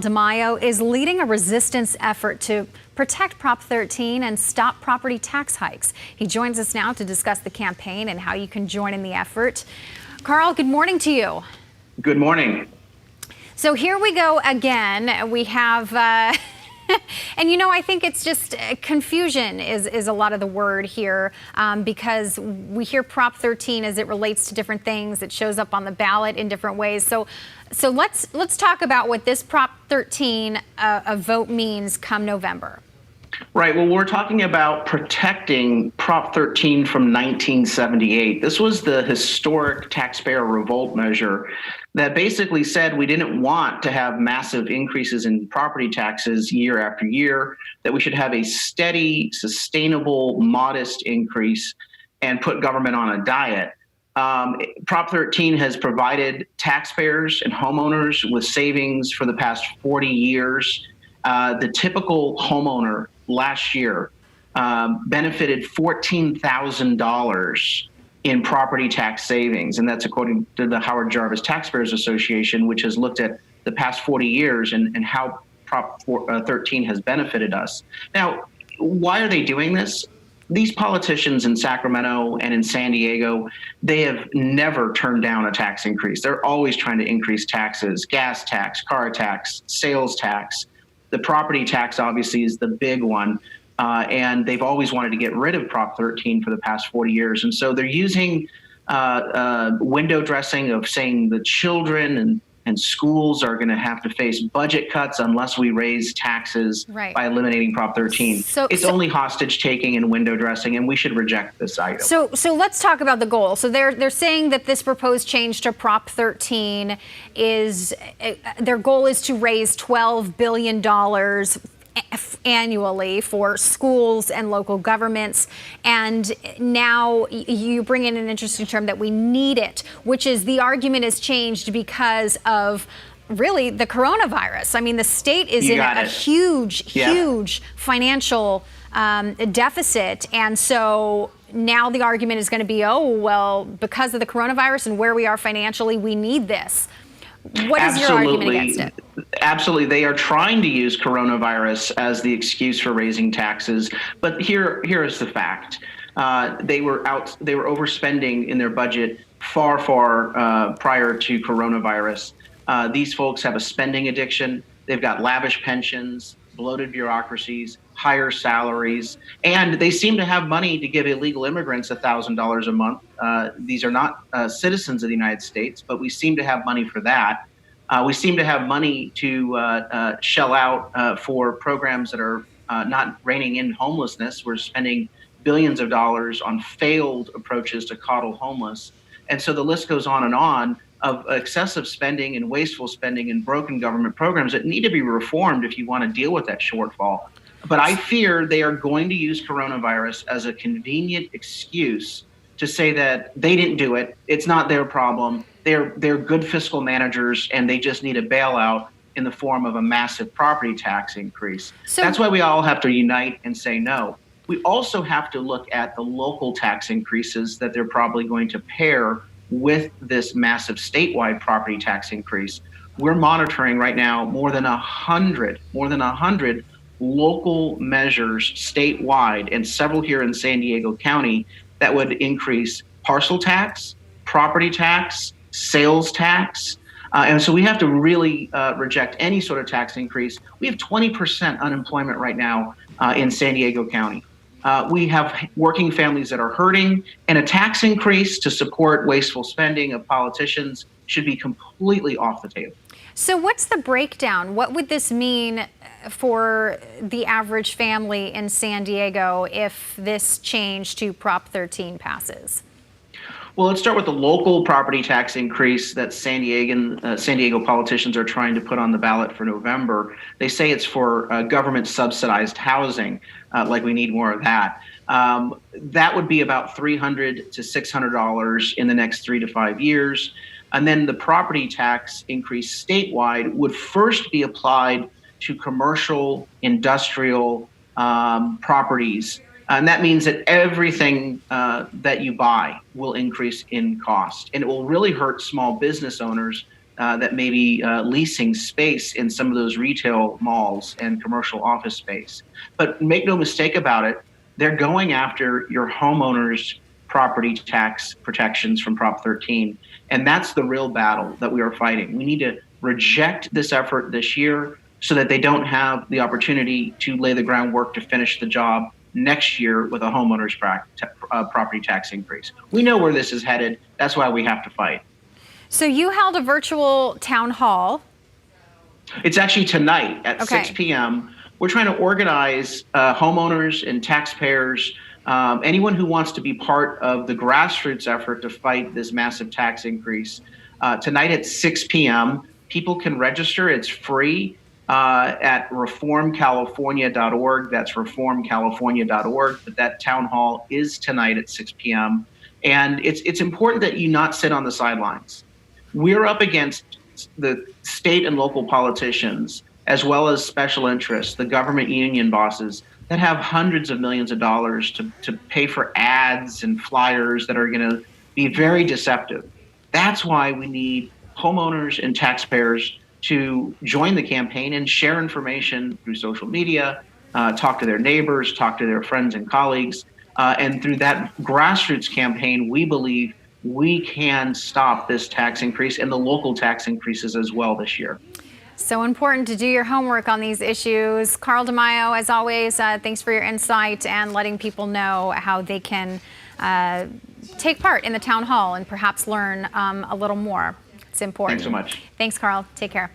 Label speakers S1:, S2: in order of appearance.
S1: DeMaio is leading a resistance effort to protect Prop 13 and stop property tax hikes. He joins us now to discuss the campaign and how you can join in the effort. Carl, good morning to you.
S2: Good morning.
S1: So here we go again. We have, and I think it's just confusion is a lot of the word here because we hear Prop 13 as it relates to different things. It shows up on the ballot in different ways. So let's talk about what this Prop 13 a vote means come November.
S2: Right. Well, we're talking about protecting Prop 13 from 1978. This was the historic taxpayer revolt measure that basically said we didn't want to have massive increases in property taxes year after year, that we should have a steady, sustainable, modest increase and put government on a diet. Prop 13 has provided taxpayers and homeowners with savings for the past 40 years. The typical homeowner last year benefited $14,000 in property tax savings. And that's according to the Howard Jarvis Taxpayers Association, which has looked at the past 40 years and how Prop 13 has benefited us. Now, why are they doing this? These politicians in Sacramento and in San Diego, they have never turned down a tax increase. They're always trying to increase taxes: gas tax, car tax, sales tax. The property tax obviously is the big one. And they've always wanted to get rid of Prop 13 for the past 40 years. And so they're using window dressing of saying the children and schools are going to have to face budget cuts unless we raise taxes by eliminating Prop 13. It's only hostage taking and window dressing, and we should reject this item.
S1: So let's talk about the goal. So they're saying that this proposed change to Prop 13 is their goal is to raise $12 billion annually for schools and local governments. And now you bring in an interesting term that we need it, which is the argument has changed because of really the coronavirus. I mean, the state is in a huge financial deficit. And so now the argument is going to be, oh, well, because of the coronavirus and where we are financially, we need this. What is your argument against it?
S2: Absolutely. They are trying to use coronavirus as the excuse for raising taxes. But here is the fact. They were overspending in their budget far prior to coronavirus. These folks have a spending addiction. They've got lavish pensions, bloated bureaucracies, higher salaries, and they seem to have money to give illegal immigrants $1,000 a month. These are not citizens of the United States, but we seem to have money for that. We seem to have money to shell out for programs that are not reining in homelessness. We're spending billions of dollars on failed approaches to coddle homeless. And so the list goes on of excessive spending and wasteful spending and broken government programs that need to be reformed if you want to deal with that shortfall. But I fear they are going to use coronavirus as a convenient excuse to say that they didn't do it. It's not their problem. They're good fiscal managers, and they just need a bailout in the form of a massive property tax increase. So that's why we all have to unite and say no. We also have to look at the local tax increases that they're probably going to pair with this massive statewide property tax increase. We're monitoring right now more than 100 local measures statewide, and several here in San Diego County, that would increase parcel tax, property tax, sales tax. And so we have to really reject any sort of tax increase. We have 20% unemployment right now in San Diego County. We have working families that are hurting, and a tax increase to support wasteful spending of politicians should be completely off the table.
S1: So what's the breakdown? What would this mean for the average family in San Diego if this change to Prop 13 passes?
S2: Well, let's start with the local property tax increase that San Diego politicians are trying to put on the ballot for November. They say it's for government subsidized housing, like we need more of that. That would be about $300 to $600 in the next 3 to 5 years. And then the property tax increase statewide would first be applied to commercial, industrial properties. And that means that everything that you buy will increase in cost. And it will really hurt small business owners that may be leasing space in some of those retail malls and commercial office space. But make no mistake about it, they're going after your homeowners' property tax protections from Prop 13. And that's the real battle that we are fighting. We need to reject this effort this year so that they don't have the opportunity to lay the groundwork to finish the job next year with a homeowner's property tax increase. We know where this is headed. That's why we have to fight.
S1: So you held a virtual town hall.
S2: It's actually tonight at
S1: Okay.
S2: 6 p.m. We're trying to organize homeowners and taxpayers, anyone who wants to be part of the grassroots effort to fight this massive tax increase. Tonight at 6 p.m., people can register. It's free at reformcalifornia.org. That's reformcalifornia.org. But that town hall is tonight at 6 p.m. And it's important that you not sit on the sidelines. We're up against the state and local politicians, as well as special interests, the government union bosses that have hundreds of millions of dollars to pay for ads and flyers that are going to be very deceptive. That's why we need homeowners and taxpayers to join the campaign and share information through social media, talk to their neighbors, talk to their friends and colleagues. And through that grassroots campaign, we believe we can stop this tax increase and the local tax increases as well this year.
S1: So important to do your homework on these issues. Carl DeMaio, as always, thanks for your insight and letting people know how they can take part in the town hall and perhaps learn a little more. It's important.
S2: Thanks so much.
S1: Thanks, Carl. Take care.